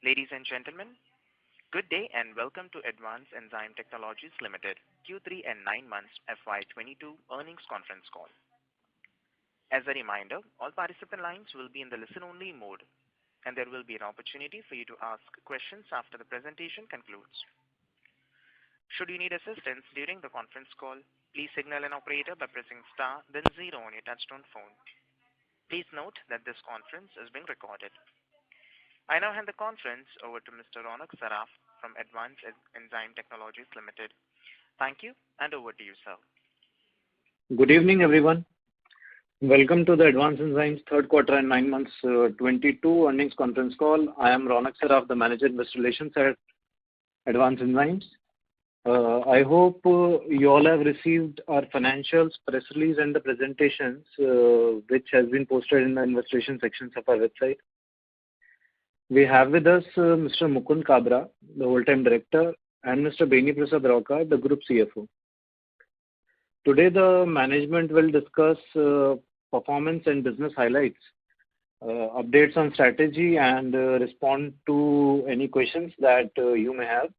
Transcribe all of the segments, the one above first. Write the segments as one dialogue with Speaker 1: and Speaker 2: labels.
Speaker 1: Ladies and gentlemen, good day and welcome to Advanced Enzyme Technologies Limited Q3 and 9 months FY22 earnings conference call. As a reminder, all participant lines will be in the listen-only mode, and there will be an opportunity for you to ask questions after the presentation concludes. Should you need assistance during the conference call, please signal an operator by pressing star then 0 on your touchtone phone. Please note that this conference is being recorded. I now hand the conference over to Mr. Ronak Saraf from Advanced Enzyme Technologies Limited. Thank you, and over to you, sir.
Speaker 2: Good evening, everyone. Welcome to the Advanced Enzymes third quarter and 9 months 22 earnings conference call. I am Ronak Saraf, the Manager Investor Relations at Advanced Enzymes. I hope you all have received our financials, press release, and the presentations, which has been posted in the investor relations sections of our website. We have with us Mr. Mukund Kabra, the whole-time director, and Mr. Beni Prasad Rauka, the group CFO. Today, the management will discuss performance and business highlights, updates on strategy, and respond to any questions that you may have.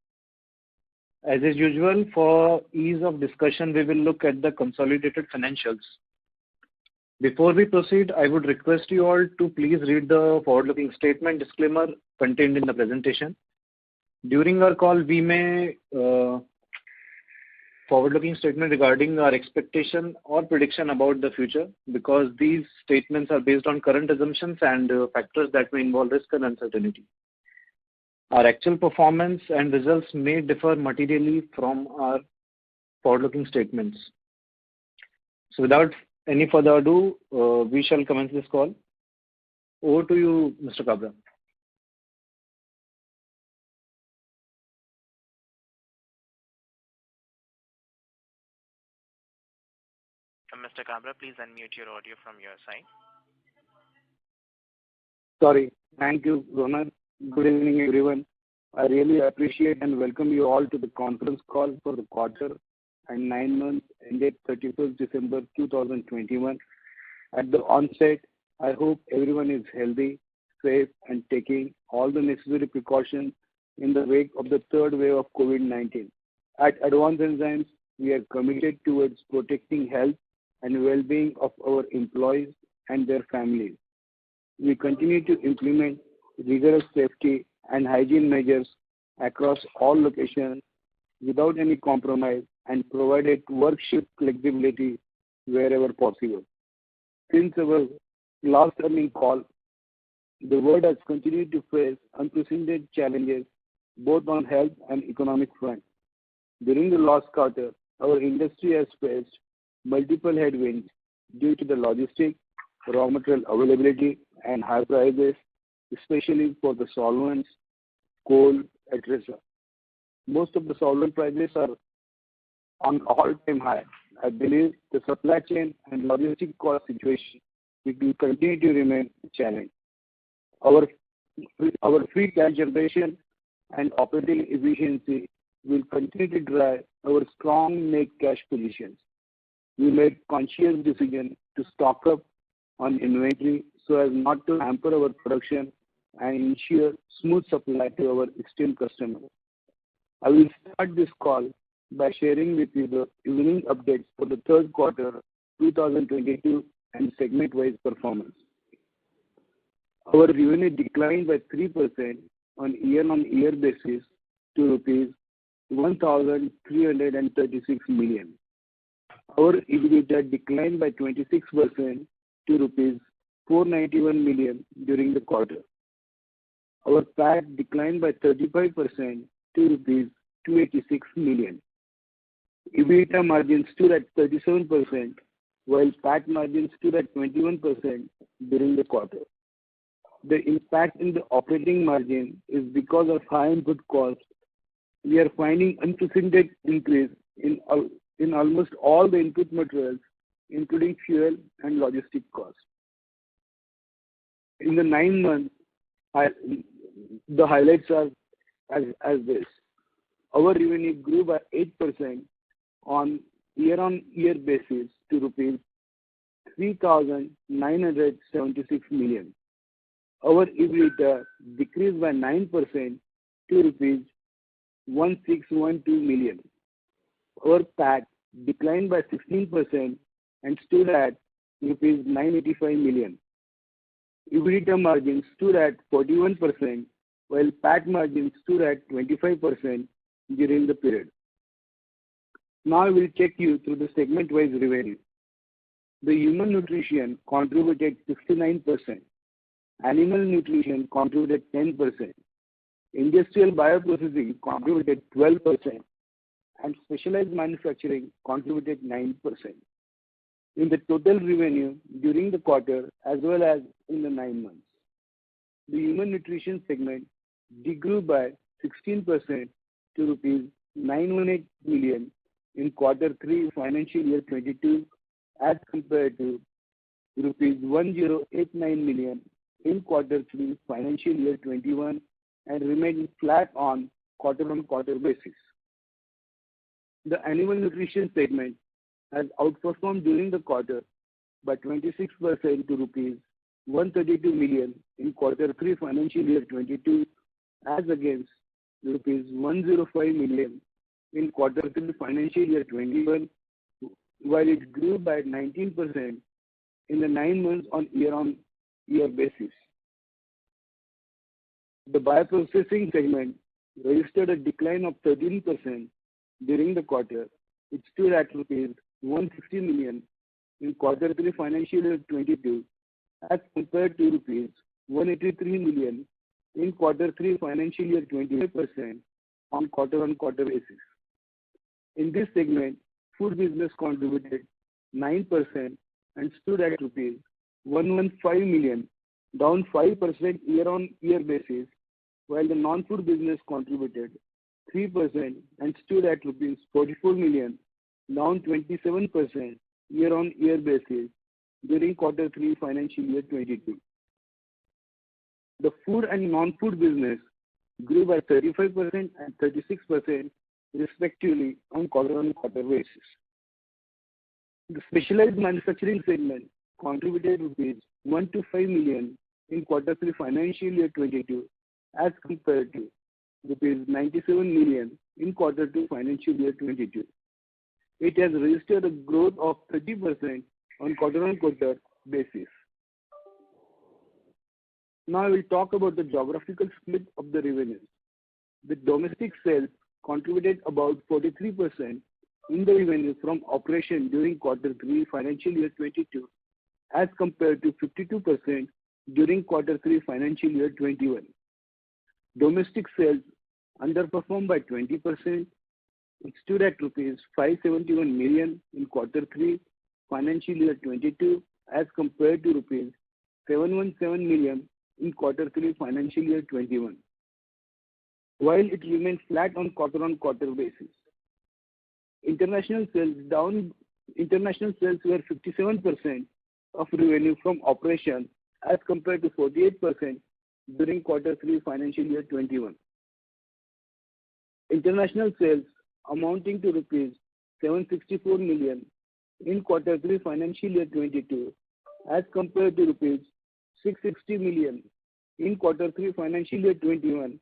Speaker 2: As is usual, for ease of discussion, we will look at the consolidated financials. Before we proceed, I would request you all to please read the forward-looking statement disclaimer contained in the presentation. During our call, we may forward-looking statement regarding our expectation or prediction about the future, because these statements are based on current assumptions and factors that may involve risk and uncertainty. Our actual performance and results may differ materially from our forward-looking statements. So without any further ado, we shall commence this call. Over to you, Mr. Kabra.
Speaker 1: Mr. Kabra, please unmute your audio from your side.
Speaker 3: Sorry. Thank you, Ronak. Good evening, everyone. I really appreciate and welcome you all to the conference call for the quarter and 9 months ended 31st December 2021. At the onset, I hope everyone is healthy, safe, and taking all the necessary precautions in the wake of the third wave of COVID-19. At Advanced Enzymes, we are committed towards protecting health and well-being of our employees and their families. We continue to implement rigorous safety and hygiene measures across all locations without any compromise and provided work shift flexibility wherever possible. Since our last earnings call, the world has continued to face unprecedented challenges both on health and economic front. During the last quarter, our industry has faced multiple headwinds due to the logistics, raw material availability, and high prices, especially for the solvents, coal, etc. Most of the solvent prices are on all-time high. I believe the supply chain and logistic cost situation will continue to remain a challenge. Our free cash generation and operating efficiency will continue to drive our strong net cash positions. We made conscious decision to stock up on inventory so as not to hamper our production and ensure smooth supply to our esteemed customers. I will start this call by sharing with you the evening updates for the third quarter 2022 and segment-wise performance. Our revenue declined by 3% on year-on-year basis to rupees 1,336 million. Our EBITDA declined by 26% to rupees 491 million during the quarter. Our PAT declined by 35% to rupees 286 million. EBITDA margin stood at 37%, while PAT margin stood at 21% during the quarter. The impact in the operating margin is because of high input costs. We are finding unprecedented increase in almost all the input materials, including fuel and logistic costs. In the 9 months, the highlights are as this. Our revenue grew by 8% on year-on-year basis to rupees 3,976 million. Our EBITDA decreased by 9% to rupees 1612 million. Our PAT declined by 16% and stood at rupees 985 million. EBITDA margin stood at 41%, while PAT margin stood at 25% during the period. Now I will take you through the segment-wise revenue. The human nutrition contributed 69%, animal nutrition contributed 10%, industrial bioprocessing contributed 12%, and specialized manufacturing contributed 9%. In the total revenue during the quarter as well as in the 9 months, the human nutrition segment degrew by 16% to rupees 918 million in quarter 3 financial year 22 as compared to rupees 1089 million in quarter 3 financial year 21 and remained flat on quarter-on-quarter basis. The animal nutrition segment has outperformed during the quarter by 26% to rupees 132 million in quarter 3 financial year 22 as against rupees 105 million in quarter 3 financial year 21, while it grew by 19% in the 9 months on year-on-year basis. The bioprocessing segment registered a decline of 13% during the quarter. It stood at rupees 160 million in quarter 3 financial year 22 as compared to rupees 183 million in quarter 3 financial year 25% on quarter-on-quarter basis. In this segment, food business contributed 9% and stood at rupees 115 million, down 5% year-on-year basis, while the non-food business contributed 3% and stood at rupees 44 million, down 27% year-on-year basis during quarter 3 financial year 22. The food and non-food business grew by 35% and 36% respectively on quarter-on-quarter basis. The specialized manufacturing segment contributed rupees 125 million in quarter 3 financial year 22 as compared to rupees 97 million in quarter 2 financial year 22. It has registered a growth of 30% on quarter-on-quarter basis. Now I will talk about the geographical split of the revenues. The domestic sales contributed about 43% in the revenue from operation during quarter 3 financial year 22 as compared to 52% during quarter 3 financial year 21. Domestic sales underperformed by 20%. It stood at rupees 571 million in quarter 3 financial year 22 as compared to rupees 717 million in quarter 3 financial year 21, while it remained flat on quarter-on-quarter basis. International sales were 57% of revenue from operation as compared to 48% during quarter 3 financial year 21. International sales amounting to rupees 764 million in quarter 3 financial year 22 as compared to rupees 660 million in quarter 3 financial year 21,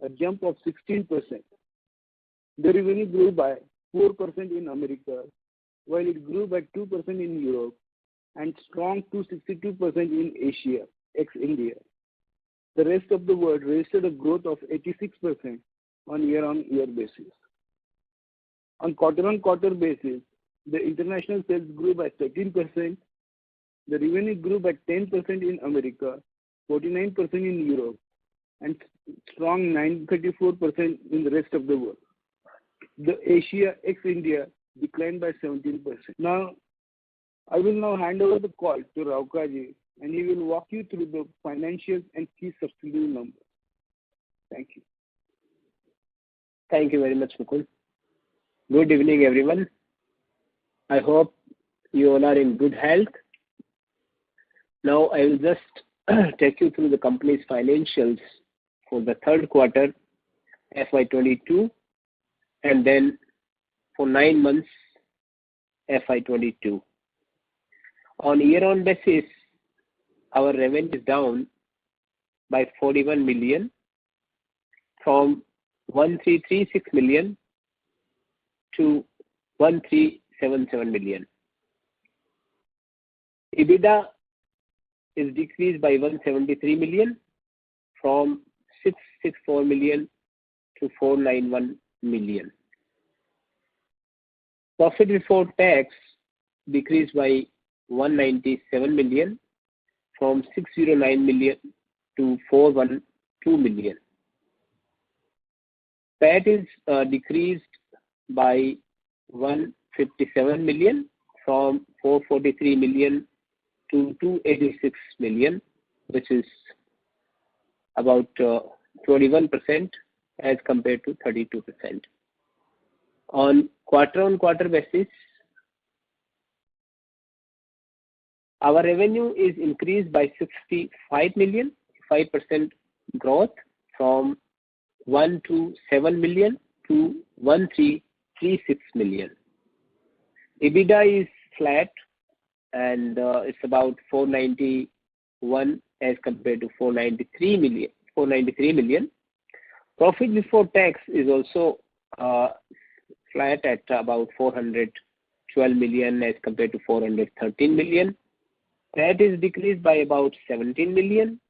Speaker 3: a jump of 16%. The revenue grew by 4% in America, while it grew by 2% in Europe and strong 262% in Asia, ex-India. The rest of the world registered a growth of 86% on year-on-year basis. On quarter-on-quarter basis, the international sales grew by 13%. The revenue grew by 10% in America, 49% in Europe, and strong 934% in the rest of the world. The Asia ex-India declined by 17%. Now, I will now hand over the call to Raukaji, and he will walk you through the financials and key subsidiary numbers. Thank you.
Speaker 4: Thank you very much, Mukul. Good evening, everyone. I hope you all are in good health. Now I will just take you through the company's financials for the third quarter FY22 and then for 9 months FY22. On year-on basis, our revenue is down by 41 million from 1336 million to 1377 million. EBITDA is decreased by 173 million from 664 million to 491 million. Profit before tax decreased by 197 million from 609 million to 412 million. PAT is decreased by 157 million from 443 million to 286 million, which is about 21% as compared to 32%. On quarter-on-quarter basis, our revenue is increased by 65 million, 5% growth from 127 million to 1336 million. EBITDA is flat and it's about 491 as compared to 493 million. Profit before tax is also flat at about 412 million as compared to 413 million. That is decreased by about 17 million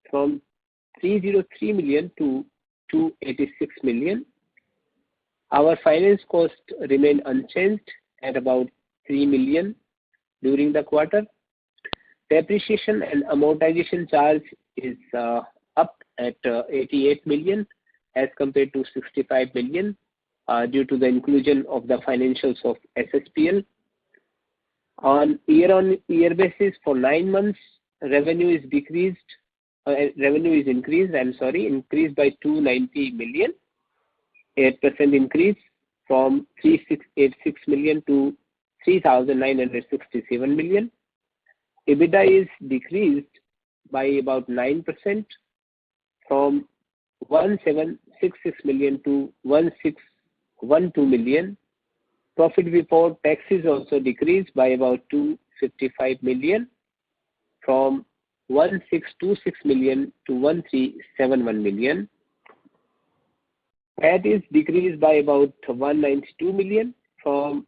Speaker 4: from 303 million to 286 million. Our finance cost remained unchanged at about 3 million during the quarter. Depreciation and amortization charge is up at 88 million as compared to 65 million due to the inclusion of the financials of SSPL. On year-on-year basis for 9 months, revenue is increased by 290 million, 8% increase from 3686 million to 3967 million. EBITDA is decreased by about 9% from 1766 million to 1612 million. Profit before taxes also decreased by about 255 million from 1626 million to 1371 million. PAT is decreased by about 192 million from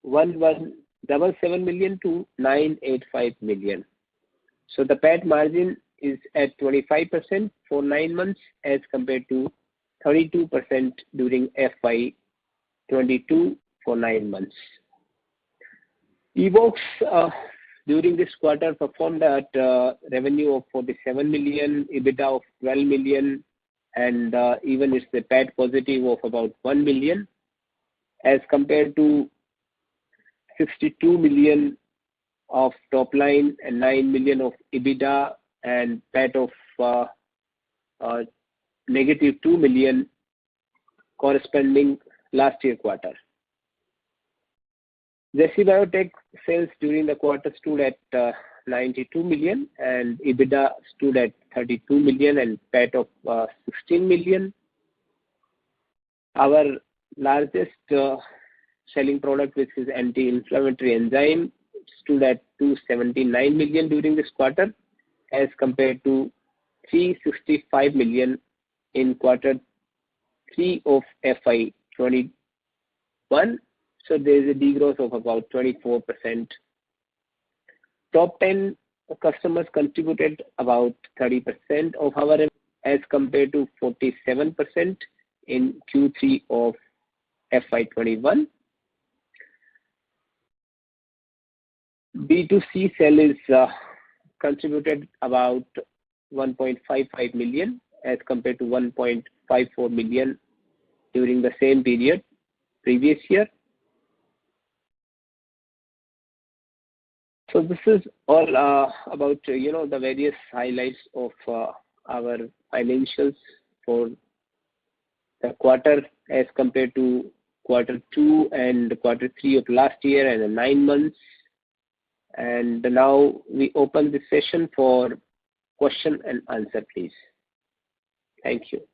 Speaker 4: 1177 million to 985 million. So the PAT margin is at 25% for 9 months as compared to 32% during FY22 for 9 months. Evox during this quarter performed at revenue of 47 million, EBITDA of 12 million, and even it's the PAT positive of about 1 million as compared to 62 million of top line and 9 million of EBITDA and PAT of negative 2 million corresponding last year quarter. Jesse Biotech sales during the quarter stood at 92 million and EBITDA stood at 32 million and PAT of 16 million. Our largest selling product, which is anti-inflammatory enzyme, stood at 279 million during this quarter as compared to 365 million in quarter 3 of FY21. So there is a degrowth of about 24%. Top 10 customers contributed about 30% of our revenue as compared to 47% in Q3 of FY21. B2C sale is contributed about 1.55 million as compared to 1.54 million during the same period previous year. So this is all about the various highlights of our financials for the quarter as compared to quarter 2 and quarter 3 of last year and the 9 months. And now we open the session for question and answer, please. Thank you.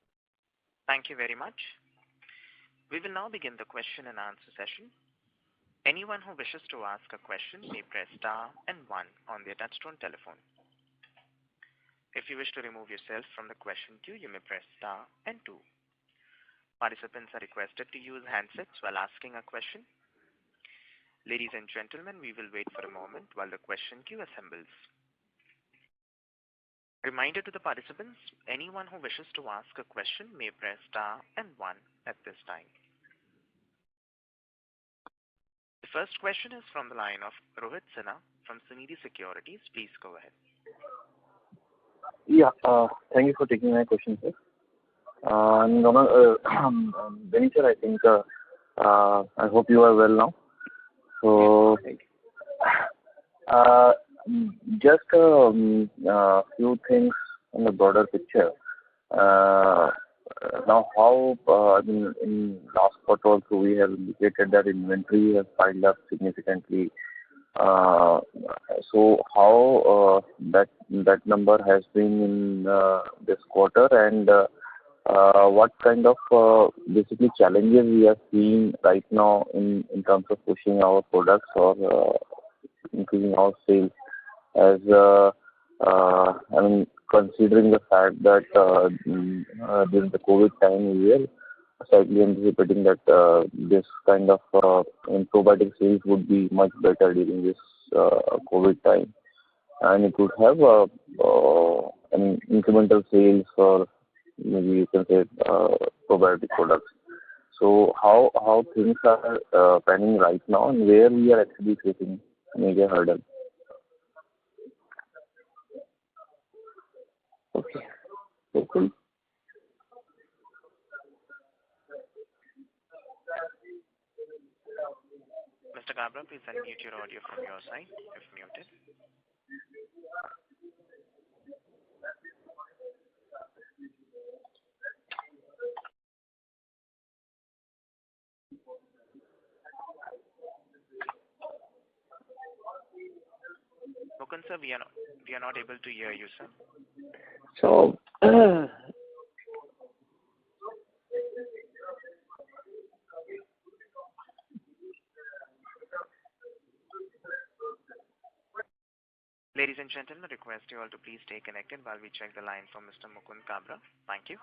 Speaker 1: Thank you very much. We will now begin the question and answer session. Anyone who wishes to ask a question may press star and 1 on their touchtone telephone. If you wish to remove yourself from the question queue, you may press star and 2. Participants are requested to use handsets while asking a question. Ladies and gentlemen, we will wait for a moment while the question queue assembles. Reminder to the participants, anyone who wishes to ask a question may press star and 1 at this time. The first question is from the line of Rohit Sinha from Sunidhi Securities. Please go ahead.
Speaker 5: Yeah, thank you for taking my question, sir. Benny sir, I think I hope you are well now. So, just a few things on the broader picture. Now, how in last quarter also we have indicated that inventory has piled up significantly. So, how that number has been in this quarter, and what kind of basically challenges we are seeing right now in terms of pushing our products or increasing our sales, as considering the fact that during the COVID time we were slightly anticipating that this kind of probiotic sales would be much better during this COVID time, and it would have an incremental sales for maybe you can say probiotic products. So how things are panning right now, and where we are actually facing major hurdle.
Speaker 4: Okay. Cool.
Speaker 1: Mr. Kabra, please unmute your audio from your side if muted. Mukund sir, we are not able to hear you, sir.
Speaker 4: So,
Speaker 1: Ladies and gentlemen, request you all to please stay connected while we check the line from Mr. Mukund Kabra. Thank you.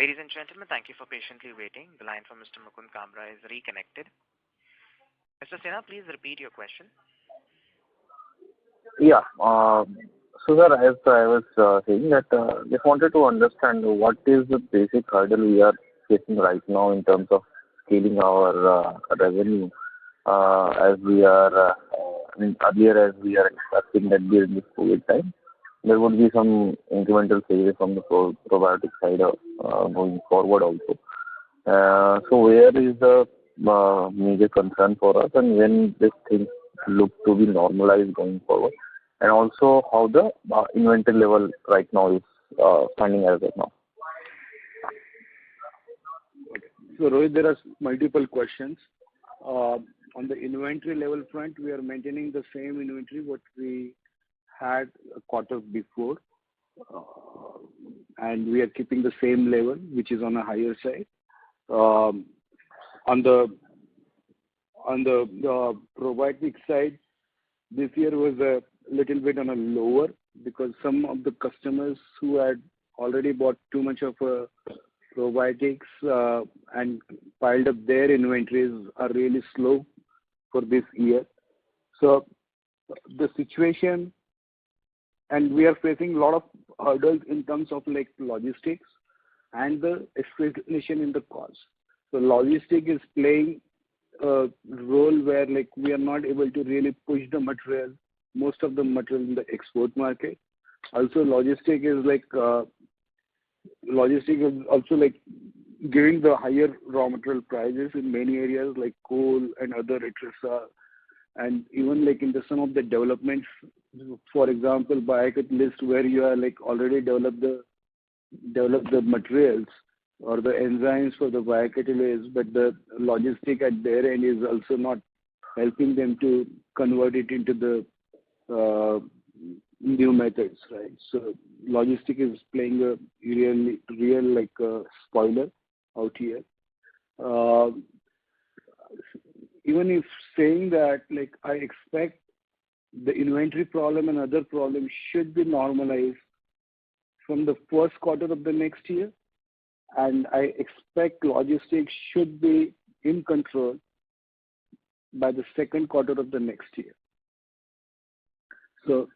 Speaker 1: Ladies and gentlemen, thank you for patiently waiting. The line from Mr. Mukund Kabra is reconnected. Mr. Sinha, please repeat your question.
Speaker 5: Yeah. So, sir, as I was saying that just wanted to understand what is the basic hurdle we are facing right now in terms of scaling our revenue, as we are, earlier as we are expecting that during this COVID time, there would be some incremental sales from the probiotic side going forward also. So where is the major concern for us, and when this thing look to be normalized going forward, and also how the inventory level right now is standing as of now?
Speaker 3: Okay. So Rohit, there are multiple questions. On the inventory level front, we are maintaining the same inventory what we had a quarter before, and we are keeping the same level, which is on a higher side. On the probiotic side, this year was a little bit on a lower, because some of the customers who had already bought too much of probiotics and piled up their inventories are really slow for this year. So the situation, and we are facing a lot of hurdles in terms of like logistics and the escalation in the cost. So logistics is playing role where like we are not able to really push the material, most of the material in the export market. Also, logistic is also like giving the higher raw material prices in many areas like coal and other etc. And even like in the some of the developments, for example, biocatalyst where you are like already developed the materials or the enzymes for the biocatalyst, but the logistic at their end is also not helping them to convert it into the new methods, right? So logistic is playing a real like spoiler out here. Uh, Even if saying that, like I expect the inventory problem and other problems should be normalized from the first quarter of the next year, and I expect logistics should be in control by the second quarter of the next year. So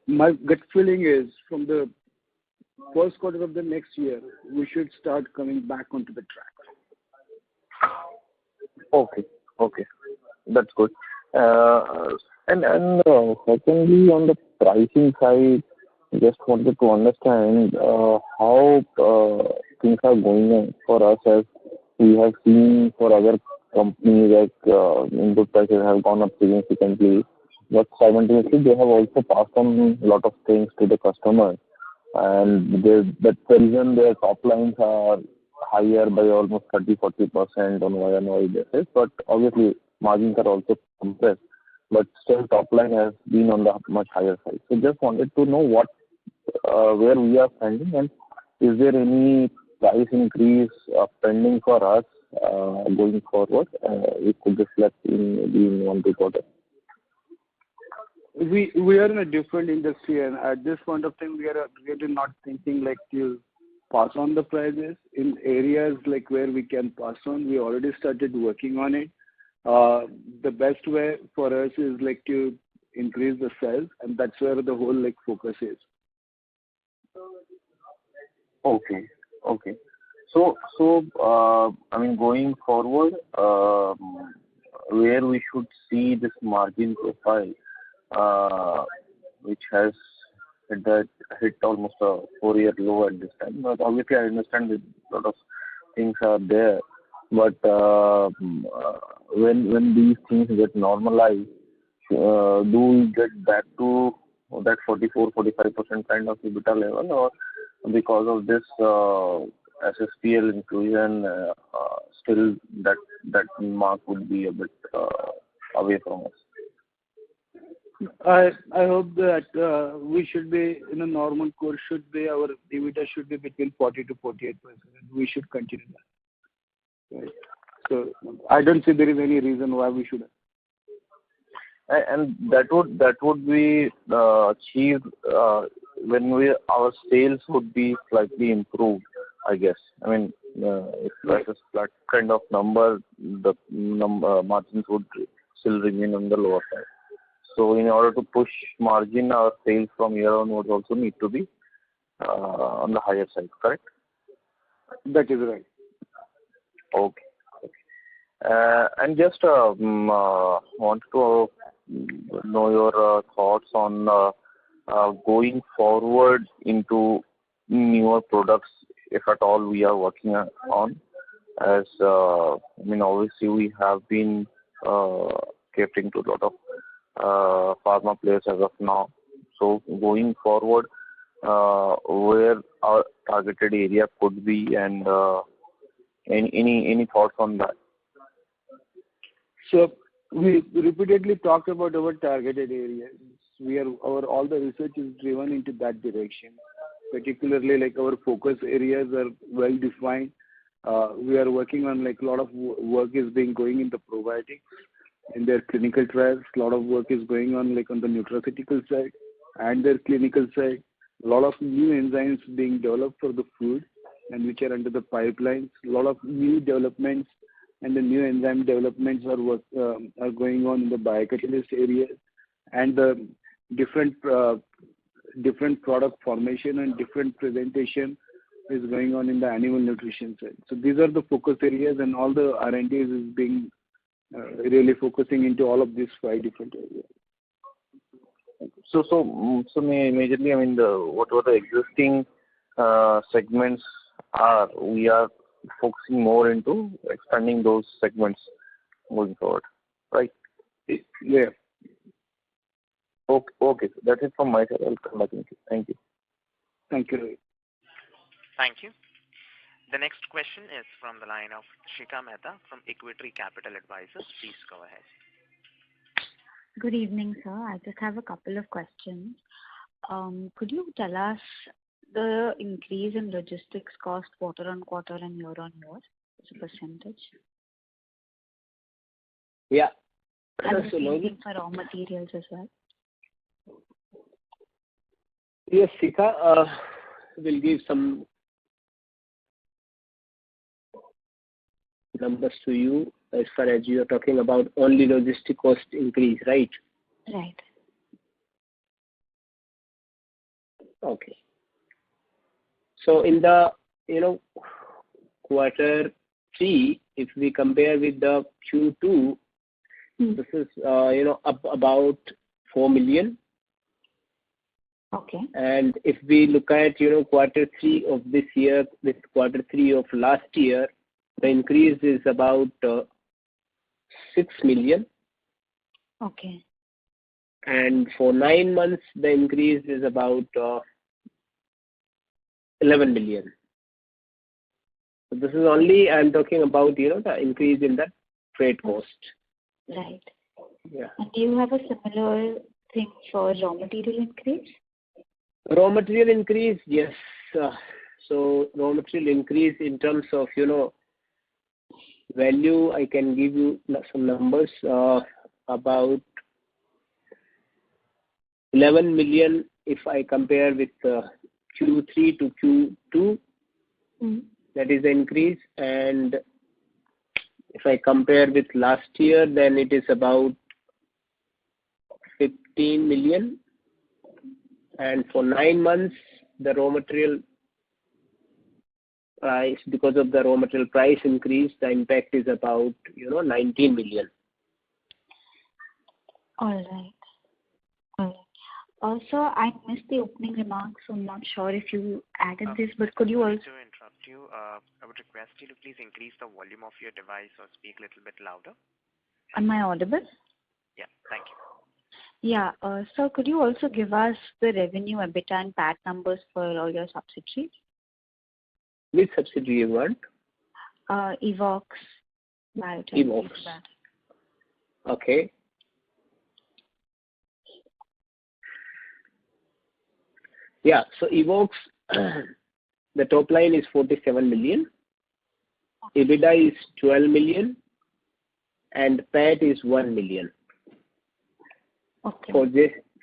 Speaker 3: my gut feeling is from the first quarter of the next year, we should start coming back onto the track.
Speaker 5: Okay, that's good. And secondly, on the pricing side, just wanted to understand how things are going on for us, as we have seen for other companies that input prices have gone up significantly, but simultaneously they have also passed on a lot of things to the customer, and that's the reason their top lines are higher by almost 30-40% on YoY basis. But obviously margins are also compressed, but still top line has been on the much higher side. So just wanted to know where we are standing, and is there any price increase pending for us going forward? It could reflect in maybe in 1-2 quarters.
Speaker 3: We are in a different industry, and at this point of time, we are really not thinking like to pass on the prices. In areas like where we can pass on, we already started working on it. The best way for us is like to increase the sales, and that's where the whole like focus is.
Speaker 5: Okay. So I mean, going forward, where we should see this margin profile, which has hit almost a 4-year low at this time. But obviously, I understand that a lot of things are there. But when these things get normalized, do we get back to that 44-45% kind of EBITDA level, or because of this SSPL inclusion, still that mark would be a bit away from us?
Speaker 3: I hope that we should be in a normal course. Our EBITDA should be between 40 to 48%. We should continue that. Right. So I don't see there is any reason why we shouldn't.
Speaker 5: And that would be achieved when our sales would be slightly improved, I guess. I mean, if that is flat kind of number, the margins would still remain on the lower side. So in order to push margin, our sales from here onwards also need to be on the higher side, correct?
Speaker 3: That is right.
Speaker 5: Okay. And just want to know your thoughts on going forward into newer products, if at all we are working on. As I mean, obviously we have been catering to a lot of pharma players as of now. So going forward, where our targeted area could be, and any thoughts on that?
Speaker 3: So we repeatedly talk about our targeted areas. All the research is driven into that direction. Particularly, like our focus areas are well defined. We are working on like a lot of work is being going into probiotics in their clinical trials. A lot of work is going on like on the nutraceutical side and their clinical side. A lot of new enzymes being developed for the food and which are under the pipelines. A lot of new developments and the new enzyme developments are going on in the biocatalyst area, and the different product formation and different presentation is going on in the animal nutrition side. So these are the focus areas, and all the R&D is being really focusing into all of these 5 different areas.
Speaker 5: So majorly, I mean, whatever the existing segments are, we are focusing more into expanding those segments moving forward, right?
Speaker 3: Yeah.
Speaker 5: Okay. So that's it from my side. I'll come back in. Thank you.
Speaker 3: Thank you.
Speaker 1: Thank you. The next question is from the line of Shikha Mehta from Equity Capital Advisors. Please go ahead.
Speaker 6: Good evening, sir. I just have a couple of questions. Could you tell us the increase in logistics cost quarter-on-quarter and year-on-year as a percentage?
Speaker 4: Yeah.
Speaker 6: And the same thing for raw materials as well?
Speaker 4: Yes, Shikha, will give some numbers to you as far as you are talking about only logistic cost increase, right?
Speaker 6: Right.
Speaker 4: Okay. So in the quarter 3, if we compare with the Q2, this is up about 4 million.
Speaker 6: Okay.
Speaker 4: And if we look at quarter 3 of this year with quarter 3 of last year, the increase is about 6 million.
Speaker 6: Okay.
Speaker 4: And for 9 months, the increase is about 11 million. So this is only, I'm talking about, the increase in the freight cost.
Speaker 6: Right.
Speaker 4: Yeah.
Speaker 6: And do you have a similar thing for raw material increase?
Speaker 4: Raw material increase, yes. So raw material increase in terms of, value, I can give you some numbers, about 11 million if I compare with Q3 to Q2, that is the increase. And if I compare with last year, then it is about 15 million. And for 9 months, the raw material price, because of the raw material price increase, the impact is about 19 million.
Speaker 6: All right. Also, I missed the opening remarks, so I'm not sure if you added this, but could you also...
Speaker 1: To interrupt you, I would request you to please increase the volume of your device or speak a little bit louder.
Speaker 6: Am I audible?
Speaker 1: Yeah, thank you.
Speaker 6: Yeah. So could you also give us the revenue, EBITDA and PAT numbers for all your subsidiaries?
Speaker 4: Which subsidiary you want?
Speaker 6: Evox Biotech.
Speaker 4: Evox. Okay. Yeah, so Evox, the top line is 47 million. EBITDA is 12 million. And PAT is 1 million.
Speaker 6: Okay.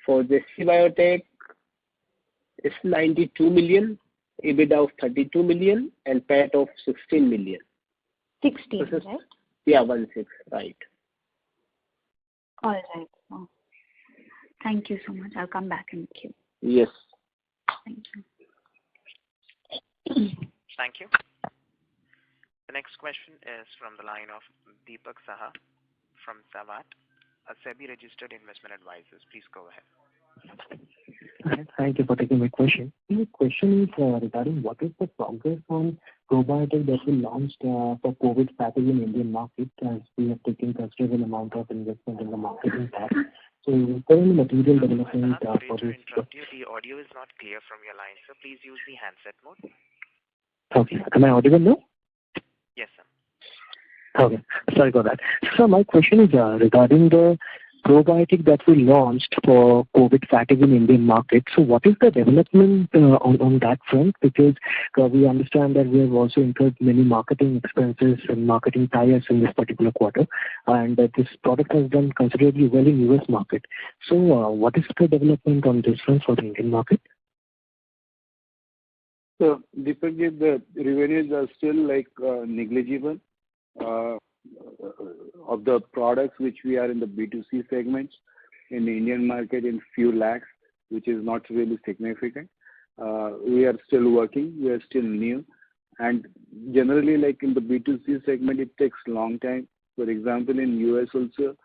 Speaker 4: For Jessie Biotech, it's 92 million. EBITDA of 32 million and PAT of 16 million.
Speaker 6: 16, right?
Speaker 4: Yeah, 16, right.
Speaker 6: All right. Oh. Thank you so much. I'll come back in the queue.
Speaker 4: Yes.
Speaker 6: Thank you.
Speaker 1: Thank you. The next question is from the line of Deepak Saha from Savat, a SEBI-registered investment advisors. Please go ahead.
Speaker 7: Thank you for taking my question. My question is regarding what is the progress on probiotic that we launched for COVID fatigue in Indian market, as we have taken considerable amount of investment in the marketing part. So is there any material development
Speaker 1: Sorry
Speaker 7: for
Speaker 1: to
Speaker 7: this?
Speaker 1: interrupt you. The audio is not clear from your line, so please use the handset mode.
Speaker 7: Okay. Am I audible now?
Speaker 1: Yes, sir.
Speaker 7: Okay. Sorry about that. So my question is regarding the probiotic that we launched for COVID fatigue in Indian market. So what is the development on that front? Because we understand that we have also incurred many marketing expenses and marketing tie-ups in this particular quarter, and this product has done considerably well in US market. So what is the development on this front for the Indian market?
Speaker 3: So, Deepak, the revenues are still negligible of the products which we are in the B2C segments in the Indian market in few lakhs, which is not really significant. We are still working. We are still new. And generally, like in the B2C segment, it takes long time. For example, in US also,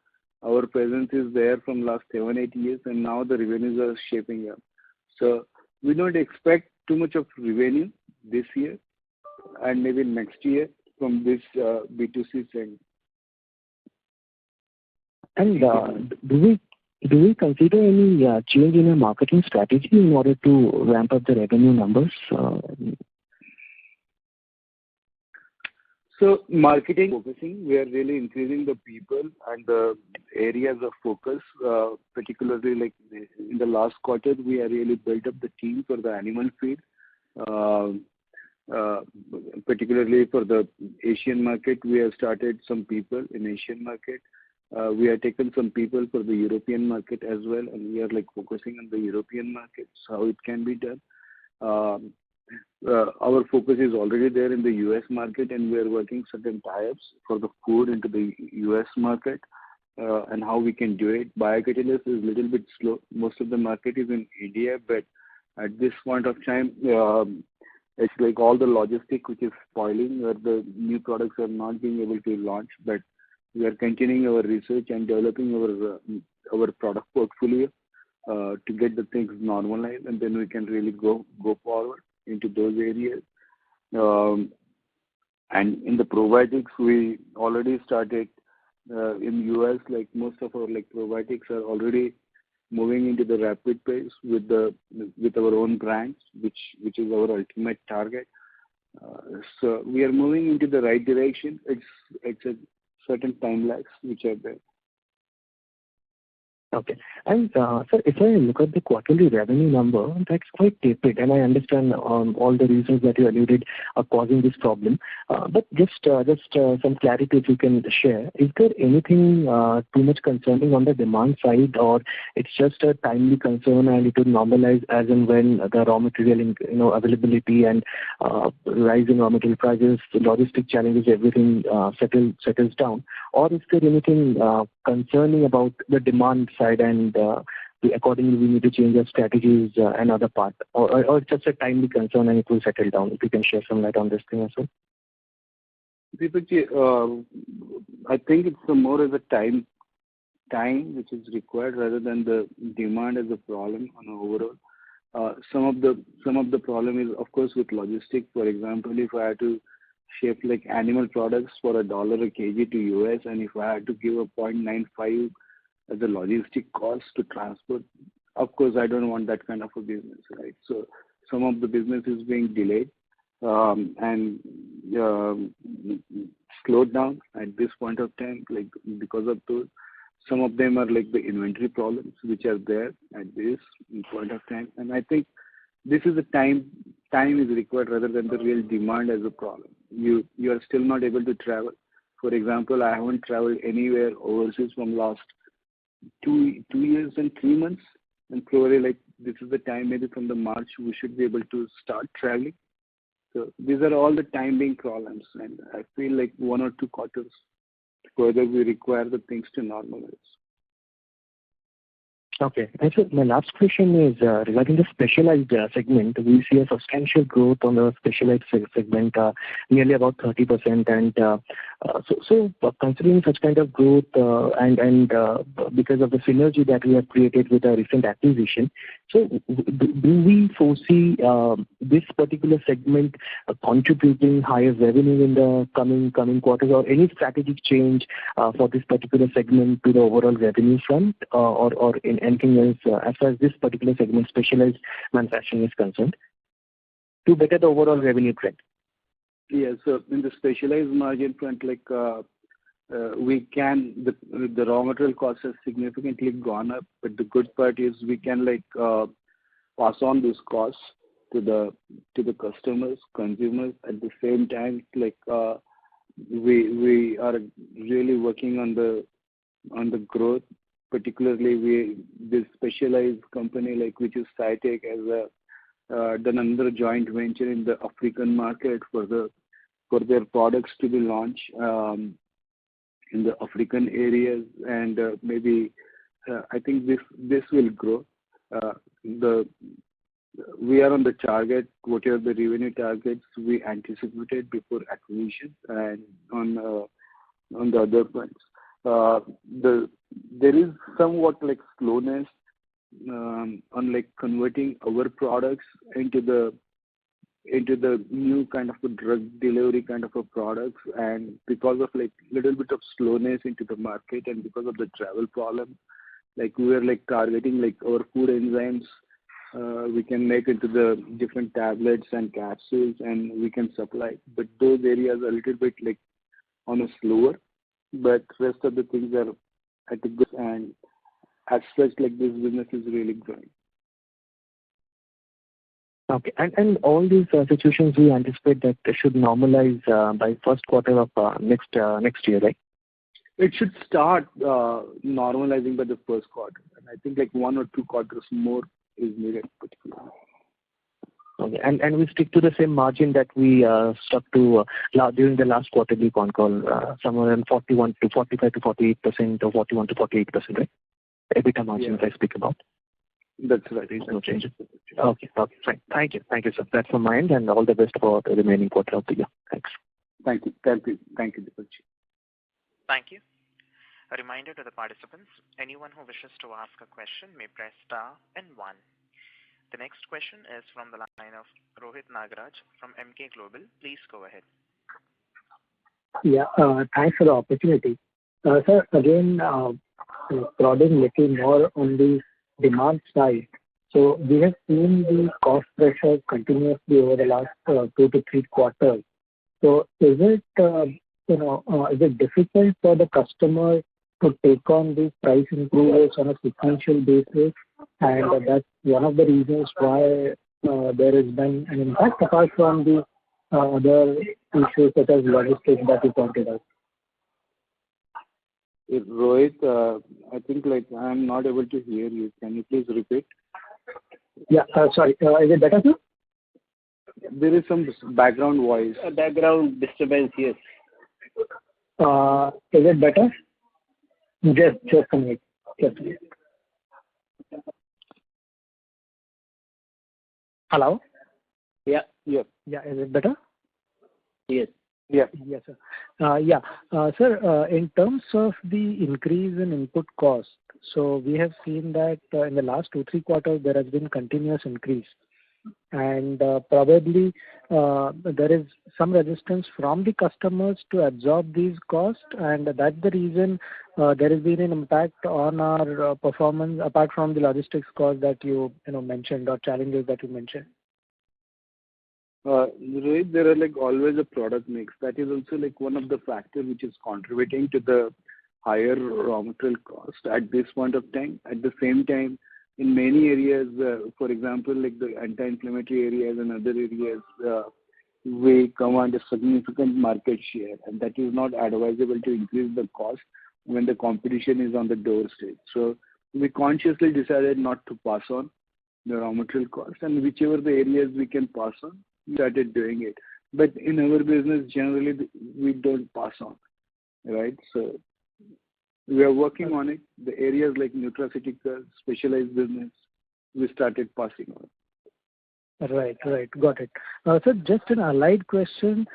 Speaker 3: our presence is there from last 7-8 years, and now the revenues are shaping up. So we don't expect too much of revenue this year and maybe next year from this B2C segment.
Speaker 7: And do we consider any change in our marketing strategy in order to ramp up the revenue numbers?
Speaker 3: So marketing focusing, we are really increasing the people and the areas of focus, particularly like in the last quarter, we are really built up the team for the animal feed, particularly for the Asian market. We have started some people in Asian market. We have taken some people for the European market as well, and we are like focusing on the European markets, how it can be done. Our focus is already there in the US market, and we are working certain tie-ups for the food into the US market, and how we can do it. Biocatalyst is a little bit slow. Most of the market is in India, but at this point of time, it's like all the logistic which is spoiling, where the new products are not being able to launch. But we are continuing our research and developing our product portfolio to get the things normalized, and then we can really go forward into those areas. And in the probiotics, we already started in US. Like most of our like probiotics are already moving into the rapid pace with our own brands, which is our ultimate target. So we are moving into the right direction. It's a certain time lags which are there.
Speaker 7: Okay. And sir, if I look at the quarterly revenue number, that's quite tepid, and I understand all the reasons that you alluded are causing this problem. But just some clarity if you can share. Is there anything too much concerning on the demand side, or it's just a timely concern and it will normalize as and when the raw material availability and rise in raw material prices, the logistic challenges, everything settles down, or is there anything concerning about the demand side, and accordingly we need to change our strategies and other part, or it's just a timely concern and it will settle down? If you can share some light on this thing as well.
Speaker 3: Deepak, I think it's more as a time which is required rather than the demand as a problem on overall. Some of the problem is of course with logistics. For example, if I had to ship like animal products for $1 a kg to US, and if I had to give a 0.95 as a logistic cost to transport, of course I don't want that kind of a business, right? So some of the business is being delayed and slowed down at this point of time, like because of those. Some of them are like the inventory problems which are there at this point of time, and I think this is a time is required rather than the real demand as a problem. You are still not able to travel. For example, I haven't traveled anywhere overseas from last 2 years and 3 months, and probably like this is the time, maybe from the March we should be able to start traveling. So these are all the time being problems, and I feel like 1 or 2 quarters further we require the things to normalize.
Speaker 7: Okay. And so my last question is regarding the specialized segment. We see a substantial growth on the specialized segment, nearly about 30%. And so considering such kind of growth and because of the synergy that we have created with our recent acquisition, so do we foresee this particular segment contributing higher revenue in the coming quarters, or any strategic change for this particular segment to the overall revenue front, or in anything else as far as this particular segment, specialized manufacturing, is concerned, to better the overall revenue trend?
Speaker 3: Yeah, so in the specialized margin front, like we can, the raw material costs have significantly gone up, but the good part is we can like pass on those costs to the customers, consumers. At the same time, like we are really working on the growth. Particularly, this specialized company, like which is Cytec, has done another joint venture in the African market for their products to be launched in the African areas, and maybe I think this will grow. we are on the target, whatever the revenue targets we anticipated before acquisition, and on the other fronts. There is somewhat like slowness on like converting our products into the new kind of a drug delivery kind of a products, and because of like little bit of slowness into the market and because of the travel problem, like we were like targeting like our food enzymes we can make into the different tablets and capsules and we can supply, but those areas are a little bit like on a slower, but rest of the things are at a good, and as such like this business is really growing.
Speaker 7: Okay. And all these situations we anticipate that they should normalize by first quarter of next year, right?
Speaker 3: It should start normalizing by the first quarter, and I think like 1 or 2 quarters more is needed particularly.
Speaker 7: Okay. And we stick to the same margin that we stuck to during the last quarterly con call, somewhere around 41 to 45 to 48% or 41 to 48%, right? EBITDA margin I speak about.
Speaker 3: That's right.
Speaker 7: There is no change. Okay, fine. Thank you, sir. That's from my end, and all the best for the remaining quarter of the year. Thanks.
Speaker 3: Thank you, Deepalji.
Speaker 1: Thank you. A reminder to the participants, anyone who wishes to ask a question may press star and 1. The next question is from the line of Rohit Nagaraj from MK Global. Please go ahead.
Speaker 8: Yeah, thanks for the opportunity. Sir, again, prodding little more on the demand side. So we have seen the cost pressure continuously over the last 2 to 3 quarters. So is it, is it difficult for the customer to take on these price increases on a sequential basis? And that's one of the reasons why there has been an impact apart from the other issues such as logistics that you pointed out.
Speaker 3: Rohit, I think like I'm not able to hear you. Can you please repeat?
Speaker 8: Yeah, sorry. Is it better, sir?
Speaker 3: There is some background voice.
Speaker 4: Background disturbance, yes.
Speaker 8: Is it better? Just a minute. Just a minute. Hello?
Speaker 4: Yeah.
Speaker 8: Yeah, is it better?
Speaker 4: Yes.
Speaker 8: Yeah. Yes, sir. Sir, in terms of the increase in input cost, so we have seen that in the last 2-3 quarters there has been continuous increase, and probably there is some resistance from the customers to absorb these costs, and that's the reason there has been an impact on our performance apart from the logistics cost that you mentioned, or challenges that you mentioned.
Speaker 3: Rohit, there are like always a product mix. That is also like one of the factors which is contributing to the higher raw material cost at this point of time. At the same time, in many areas, for example, like the anti-inflammatory areas and other areas, we command a significant market share, and that is not advisable to increase the cost when the competition is on the doorstep. So we consciously decided not to pass on the raw material cost, and whichever the areas we can pass on, we started doing it. But in our business, generally, we don't pass on, right? So we are working on it. The areas like nutraceutical, specialized business, we started passing on.
Speaker 8: Right. Got it. So just an allied question.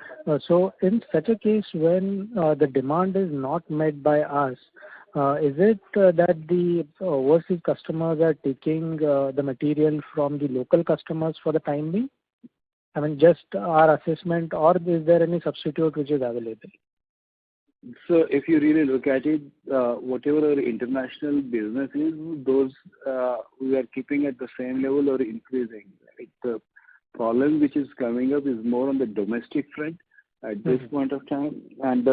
Speaker 8: So in such a case, when the demand is not met by us, is it that the overseas customers are taking the material from the local customers for the time being? I mean, just our assessment, or is there any substitute which is available?
Speaker 3: So if you really look at it, whatever our international business is, those we are keeping at the same level or increasing. Right? The problem which is coming up is more on the domestic front at this point of time, and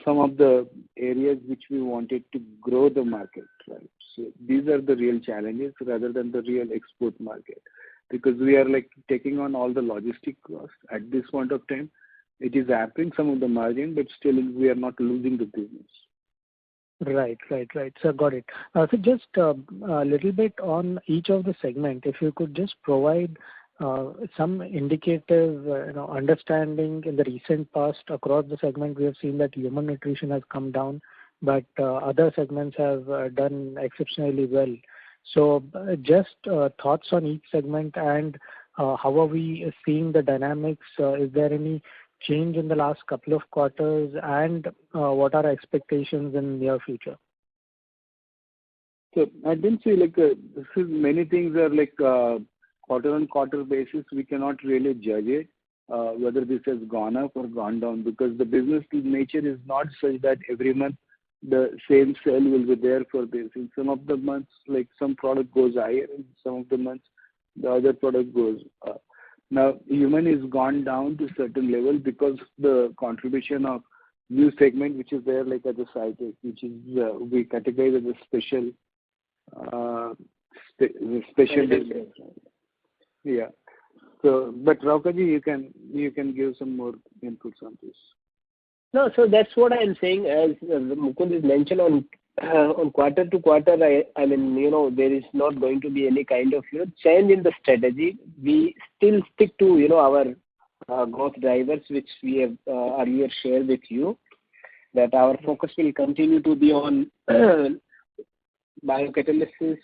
Speaker 3: some of the areas which we wanted to grow the market. Right? So these are the real challenges rather than the real export market, because we are like taking on all the logistic costs at this point of time. It is happening some of the margin, but still we are not losing the business.
Speaker 8: Right. So got it. So just a little bit on each of the segment, if you could just provide some indicative understanding. In the recent past across the segment, we have seen that human nutrition has come down, but other segments have done exceptionally well. So just thoughts on each segment and how are we seeing the dynamics? Is there any change in the last couple of quarters, and what are our expectations in near future?
Speaker 3: So I didn't say this is many things are quarter on quarter basis. We cannot really judge it whether this has gone up or gone down, because the business nature is not such that every month the same sale will be there for this. In some of the months, some product goes higher, in some of the months the other product goes up. Now, human is gone down to certain level because the contribution of new segment which is there as a SciTech, which is we categorize as a special business. Yeah. So, but Raukaji, you can give some more inputs on this.
Speaker 4: No, so that's what I'm saying. As Mukund is mentioned on quarter to quarter, I mean, there is not going to be any kind of change in the strategy. We still stick to our growth drivers, which we have earlier shared with you. That our focus will continue to be on biocatalysis,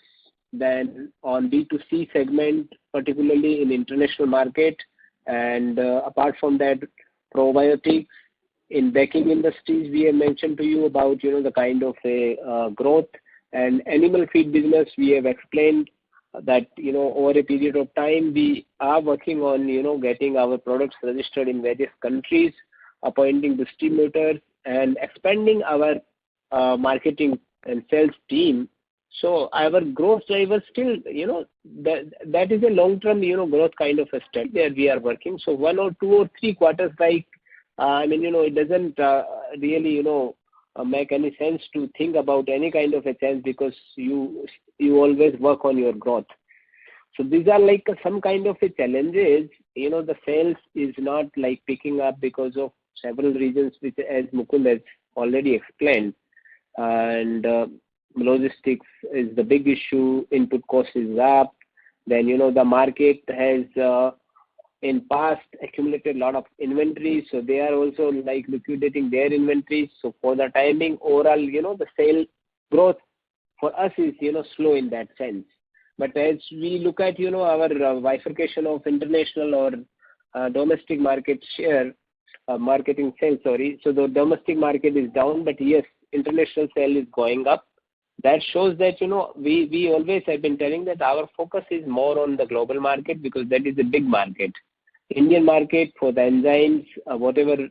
Speaker 4: then on B2C segment, particularly in international market, and apart from that, probiotics. In baking industries, we have mentioned to you about the kind of a growth, and animal feed business. We have explained that over a period of time we are working on getting our products registered in various countries, appointing distributors, and expanding our marketing and sales team. So our growth drivers still, that is a long-term, growth kind of a step where we are working. So 1 or 2 or 3 quarters, it doesn't really, make any sense to think about any kind of a change, because you always work on your growth. So these are some kind of a challenges. The sales is not picking up because of several reasons, which as Mukund has already explained. And logistics is the big issue. Input cost is up. Then the market has in past accumulated a lot of inventory, so they are also liquidating their inventories. So for the timing, overall, the sale growth for us is slow in that sense. But as we look at our bifurcation of international or domestic market share, marketing sales, sorry. So the domestic market is down, but yes, international sale is going up. That shows that we always have been telling that our focus is more on the global market, because that is a big market. Indian market for the enzymes, whatever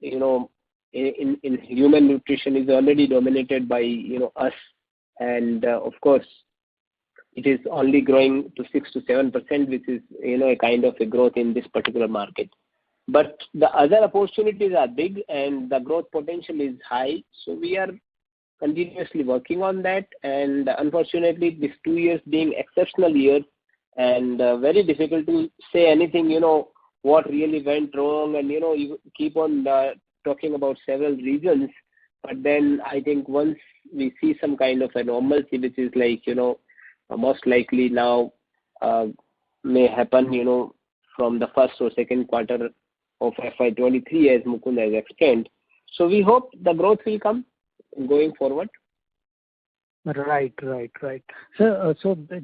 Speaker 4: in human nutrition is already dominated by us, and of course it is only growing to 6 to 7%, which is a kind of a growth in this particular market. But the other opportunities are big and the growth potential is high. So we are continuously working on that, and unfortunately these 2 years being exceptional years, and very difficult to say anything what really went wrong, and you keep on talking about several reasons, but then I think once we see some kind of a normalcy, which is most likely now may happen from the first or second quarter of FY23, as Mukund has explained. So we hope the growth will come going forward.
Speaker 8: Right. So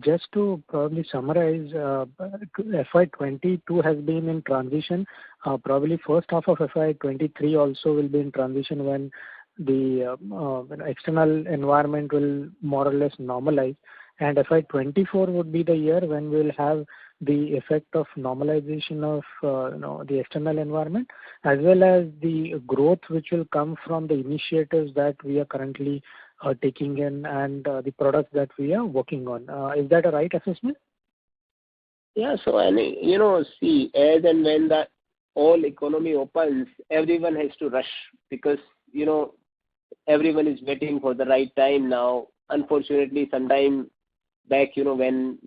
Speaker 8: just to probably summarize, FY22 has been in transition. Probably first half of FY23 also will be in transition, when the external environment will more or less normalize. And FY24 would be the year when we'll have the effect of normalization of the external environment, as well as the growth which will come from the initiatives that we are currently taking in, and the products that we are working on. Is that a right assessment?
Speaker 4: Yeah. So see, as and when the whole economy opens, everyone has to rush, because everyone is waiting for the right time now. Unfortunately, sometime back, when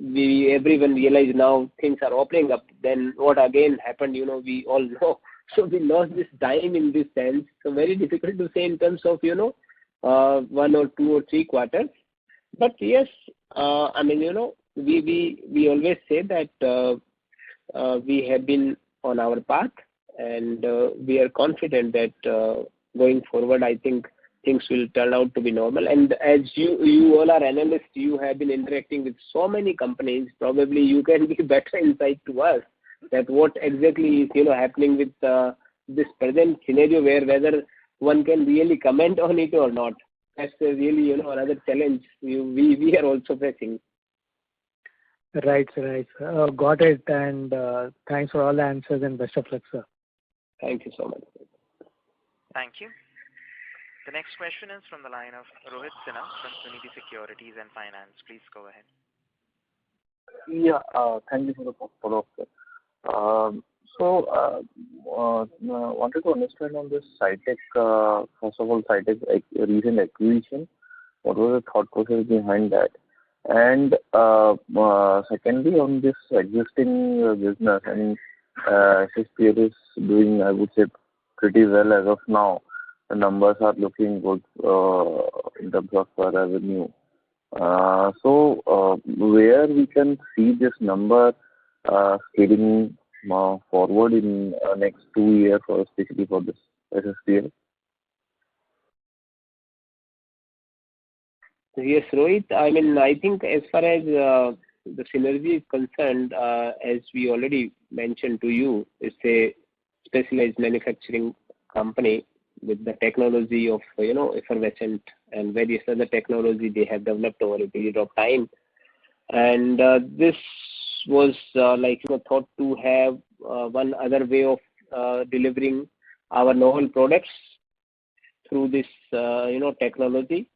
Speaker 4: everyone realized now things are opening up, then what again happened, we all know. So we lost this time in this sense. So very difficult to say in terms of 1 or 2 or 3 quarters. But yes, we always say that we have been on our path, and we are confident that going forward, I think things will turn out to be normal. And as you all are analysts, you have been interacting with so many companies. Probably you can give better insight to us that what exactly is happening with this present scenario, where whether one can really comment on it or not. That's really another challenge we are also facing.
Speaker 8: Right, sir. Right. Got it. And thanks for all the answers and best of luck, sir.
Speaker 4: Thank you so much.
Speaker 1: Thank you. The next question is from the line of Rohit Sinha from Trinity Securities and Finance. Please go ahead.
Speaker 5: Yeah, thank you for the follow-up, sir. Wanted to understand on this SciTech, first of all, SciTech recent acquisition. What was the thought process behind that? And secondly, on this existing business, I mean, SSPL is doing, I would say, pretty well as of now. The numbers are looking good in terms of revenue. Where we can see this number scaling forward in next 2 years, or especially for this SSPL?
Speaker 4: Yes, Rohit. I mean, I think as far as the synergy is concerned, as we already mentioned to you, it's a specialized manufacturing company with the technology of effervescent and various other technology they have developed over a period of time. And this was thought to have one other way of delivering our novel products through this technology.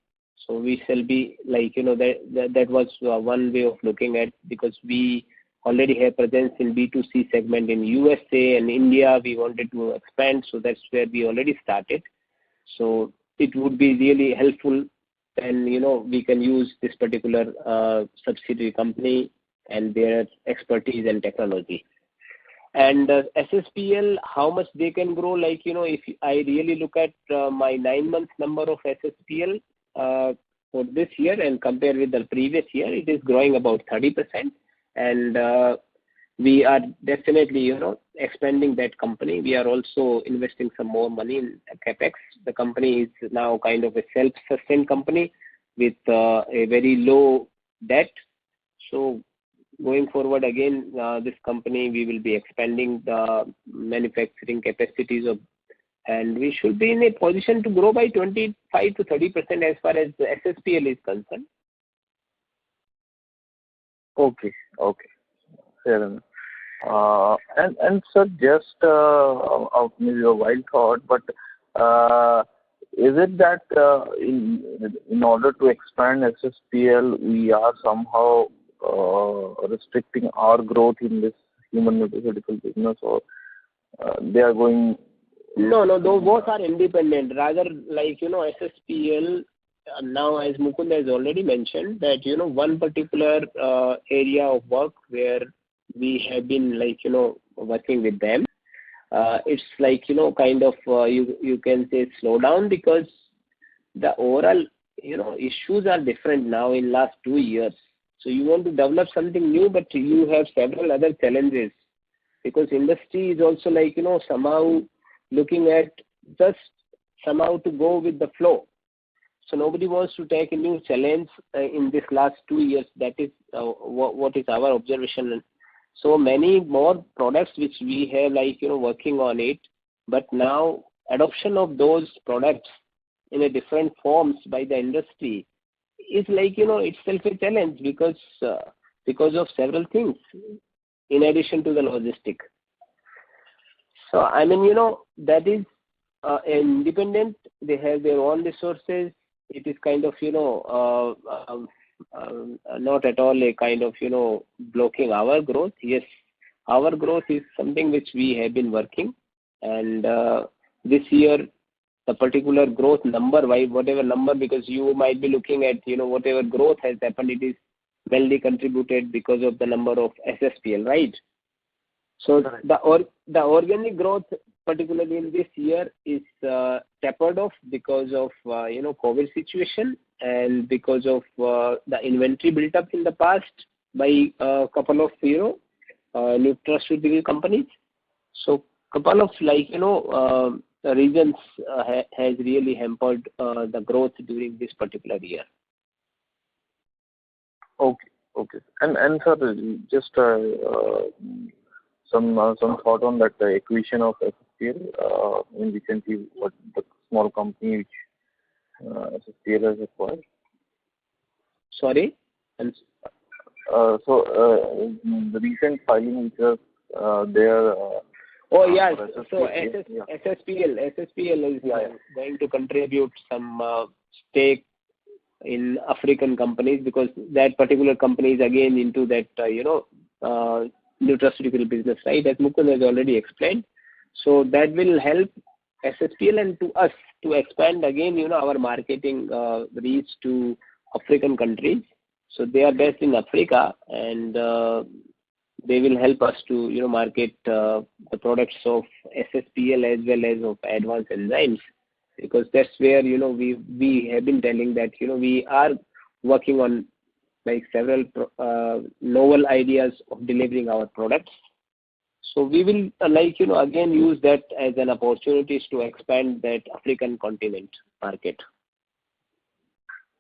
Speaker 4: So we shall be that was one way of looking at, because we already have presence in B2C segment in USA and India. We wanted to expand, so that's where we already started. So it would be really helpful, and we can use this particular subsidiary company and their expertise and technology. And SSPL, how much they can grow, if I really look at my 9 months number of SSPL for this year and compare with the previous year, it is growing about 30%. And we are definitely, expanding that company. We are also investing some more money in capex. The company is now kind of a self-sustained company with a very low debt. So going forward again, this company, we will be expanding the manufacturing capacities and we should be in a position to grow by 25 to 30% as far as the SSPL is concerned.
Speaker 5: Okay. Fair enough. And sir, just maybe a wild thought, but is it that in order to expand SSPL, we are somehow restricting our growth in this human nutraceutical business, or they are going?
Speaker 4: No, those both are independent. Rather, SSPL, now as Mukund has already mentioned, that, one particular area of work where we have been, working with them, it's kind of, you can say slow down, because the overall, issues are different now in last 2 years. So you want to develop something new, but you have several other challenges, because industry is also somehow looking at just somehow to go with the flow. So nobody wants to take a new challenge in this last 2 years. That is what is our observation. So many more products which we have working on it, but now adoption of those products in a different forms by the industry is itself a challenge, because of several things in addition to the logistic. So I mean, that is independent. They have their own resources. It is kind of not at all a kind of blocking our growth. Yes, our growth is something which we have been working, and this year the particular growth number, whatever number, because you might be looking at whatever growth has happened, it is mainly contributed because of the number of SSPL, right? So the organic growth, particularly in this year, is tapered off because of COVID situation, and because of the inventory built up in the past by a couple of nutraceutical companies. So couple of reasons has really hampered the growth during this particular year.
Speaker 5: Okay. Okay. And sir, just some thought on that acquisition of SSPL in recently, what the small company which SSPL has acquired.
Speaker 4: Sorry?
Speaker 5: The recent filing which was there.
Speaker 4: Oh, yeah. So
Speaker 5: SSPL
Speaker 4: SSPL is going to contribute some stake in African companies, because that particular company is again into that, nutraceutical business, right? As Mukund has already explained. So that will help SSPL and to us to expand again, our marketing reach to African countries. So they are based in Africa, and they will help us to, market the products of SSPL as well as of Advanced Enzymes, because that's where, we have been telling that, we are working on like several novel ideas of delivering our products. So we will again use that as an opportunity to expand that African continent market.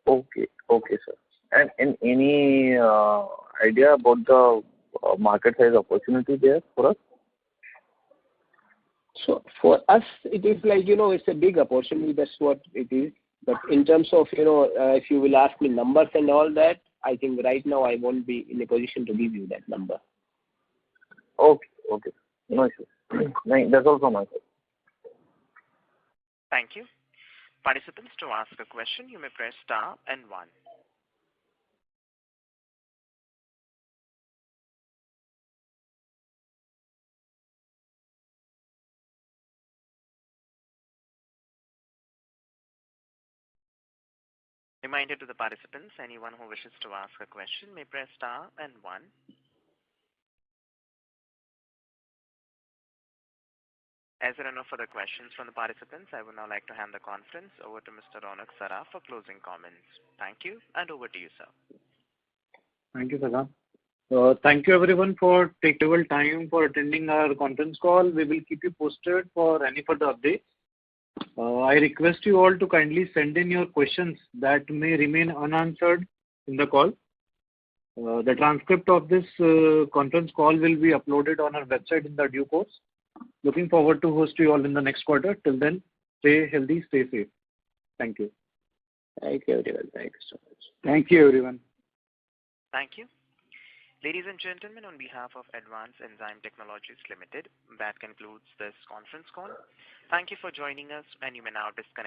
Speaker 5: Okay, sir. And any idea about the market size opportunity there for us?
Speaker 4: So for us, it is it's a big opportunity. That's what it is. But in terms of, if you will ask me numbers and all that, I think right now I won't be in a position to give you that number.
Speaker 5: Okay. No issue. That's all from my side.
Speaker 1: Thank you. Participants, to ask a question, you may press star and 1. Reminder to the participants, anyone who wishes to ask a question may press star and 1. As there are no further questions from the participants, I would now like to hand the conference over to Mr. Ronak Saraf for closing comments. Thank you, and over to you, sir.
Speaker 2: Thank you, Saga. Thank you everyone for taking time for attending our conference call. We will keep you posted for any further updates. I request you all to kindly send in your questions that may remain unanswered in the call. The transcript of this conference call will be uploaded on our website in the due course. Looking forward to host you all in the next quarter. Till then, stay healthy, stay safe. Thank you.
Speaker 4: Thank you, everyone. Thank you so much.
Speaker 3: Thank you, everyone.
Speaker 1: Thank you. Ladies and gentlemen, on behalf of Advanced Enzyme Technologies Limited, that concludes this conference call. Thank you for joining us, and you may now disconnect.